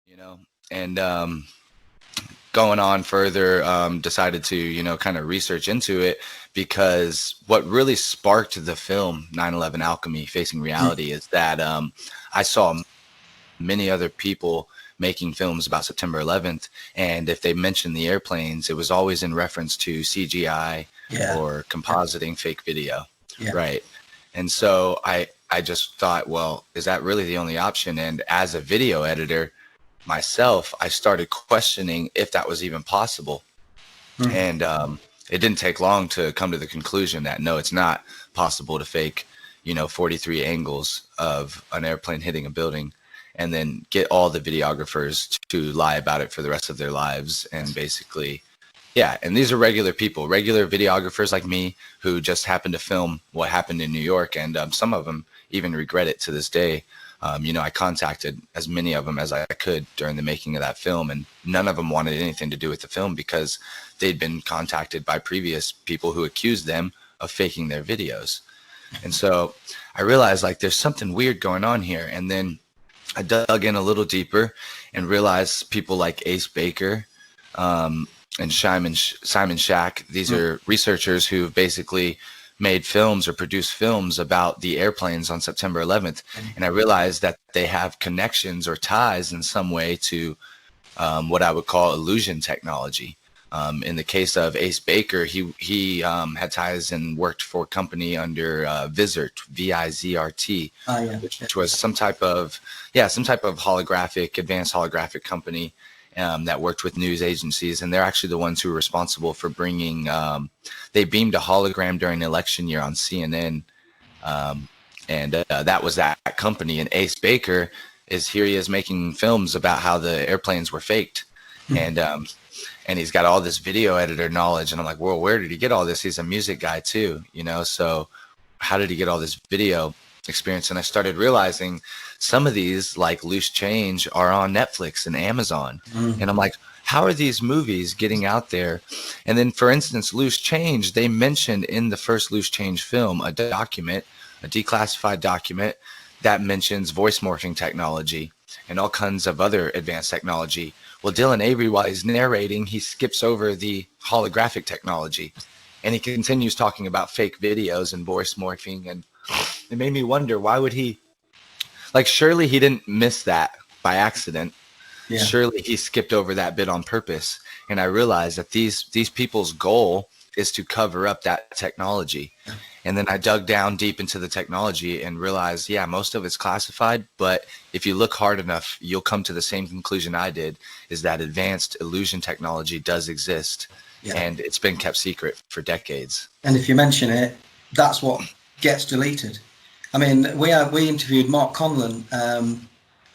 you know, and going on further, decided to, kind of research into it because what really sparked the film 9/11 Alchemy Facing Mm. Reality is that I saw many other people making films about September 11th. And if they mentioned the airplanes, it was always in reference to CGI Yeah, or yeah, compositing fake video. yeah. Right. And so I just thought, well, is that really the only option? And as a video editor myself, I started questioning if that was even possible. Mm. And it didn't take long to come to the conclusion that no, it's not possible to fake, 43 angles of an airplane hitting a building and then get all the videographers to lie about it for the rest of their lives. And basically, yeah. And these are regular people, regular videographers like me who just happened to film what happened in New York. And some of them even regret it to this day. I contacted as many of them as I could during the making of that film, and none of them wanted anything to do with the film because they'd been contacted by previous people who accused them of faking their videos. And so I realized like there's something weird going on here. And then I dug in a little deeper and realized people like Ace Baker, and Simon Shack. These Mm. are researchers who basically made films or produced films about the airplanes on September 11th. And I realized that they have connections or ties in some way to what I would call illusion technology. In the case of Ace Baker, he had ties and worked for a company under Vizrt, VIZRT, Ah, yeah, yeah. which was some type of holographic, advanced holographic company that worked with news agencies, and they're actually the ones who were responsible for bringing. They beamed a hologram during the election year on CNN, and that was that company. And Ace Baker is here. He is making films about how the airplanes were faked, and he's got all this video editor knowledge. And I'm like, well, where did he get all this? He's a music guy too, so how did he get all this video experience? And I started realizing some of these, like Loose Change, are on Netflix and Amazon. Mm. And I'm like, how are these movies getting out there? And then, for instance, Loose Change, they mentioned in the first Loose Change film a document, a declassified document that mentions voice morphing technology and all kinds of other advanced technology. Well, Dylan Avery, while he's narrating, he skips over the holographic technology and he continues talking about fake videos and voice morphing. And it made me wonder, why would he, like, surely he didn't miss that by accident. Yeah. Surely he skipped over that bit on purpose. And I realized that these people's goal is to cover up that technology. And then I dug down deep into the technology and realized, yeah, most of it's classified, but if you look hard enough, you'll come to the same conclusion I did, is that advanced illusion technology does exist, Yeah. and it's been kept secret for decades. And if you mention it, that's what gets deleted. I mean, we interviewed Mark Conlon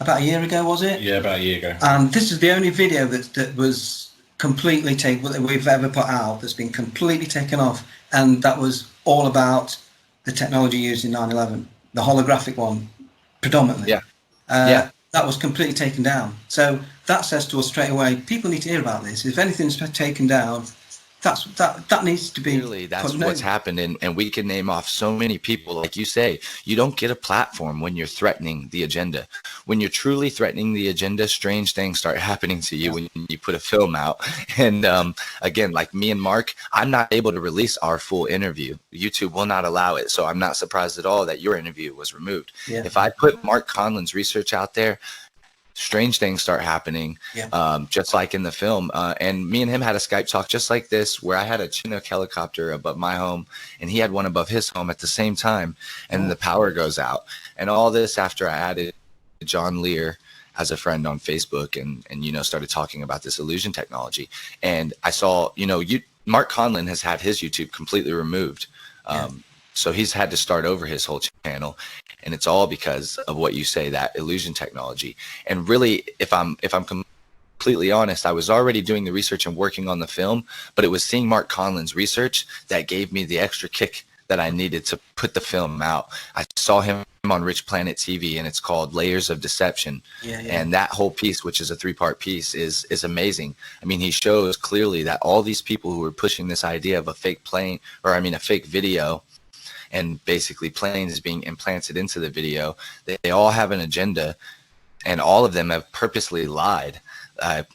about a year ago, was it? Yeah, about a year ago. And this is the only video that was completely taken, that we've ever put out, that's been completely taken off, and that was all about the technology used in 9/11, the holographic one, predominantly. Yeah. Yeah. That was completely taken down. So that says to us straight away, people need to hear about this. If anything's taken down, that needs to be. Clearly, that's what's happened, and we can name off so many people. Like you say, you don't get a platform when you're threatening the agenda. When you're truly threatening the agenda, strange things start happening to you when you put a film out. And again, like me and Mark, I'm not able to release our full interview. YouTube will not allow it, so I'm not surprised at all that your interview was removed. Yeah. If I put Mark Conlon's research out there, strange things start happening, just like in the film. And me and him had a Skype talk just like this, where I had a Chinook helicopter above my home and he had one above his home at the same time, and the power goes out. And all this after I added John Lear as a friend on Facebook and started talking about this illusion technology. And I saw, Mark Conlon has had his YouTube completely removed. So he's had to start over his whole channel, and it's all because of what you say, that illusion technology. And really, if I'm completely honest, I was already doing the research and working on the film, but it was seeing Mark Conlon's research that gave me the extra kick that I needed to put the film out. I saw him on Rich Planet TV, and it's called Layers of Deception. And that whole piece, which is a 3-part piece, is amazing. I mean, he shows clearly that all these people who were pushing this idea of a fake plane, or I mean, a fake video, and basically planes being implanted into the video, they all have an agenda and all of them have purposely lied.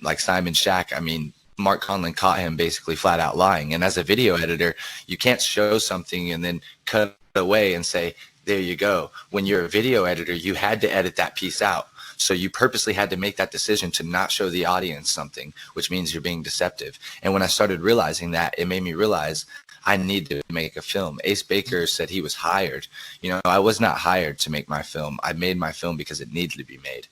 Like Simon Shack, I mean, Mark Conlon caught him basically flat out lying. And as a video editor, you can't show something and then cut away and say, there you go. When you're a video editor, you had to edit that piece out. So you purposely had to make that decision to not show the audience something, which means you're being deceptive. And when I started realizing that, it made me realize I need to make a film. Ace Baker said he was hired. You know, I was not hired to make my film. I made my film because it needed to be made.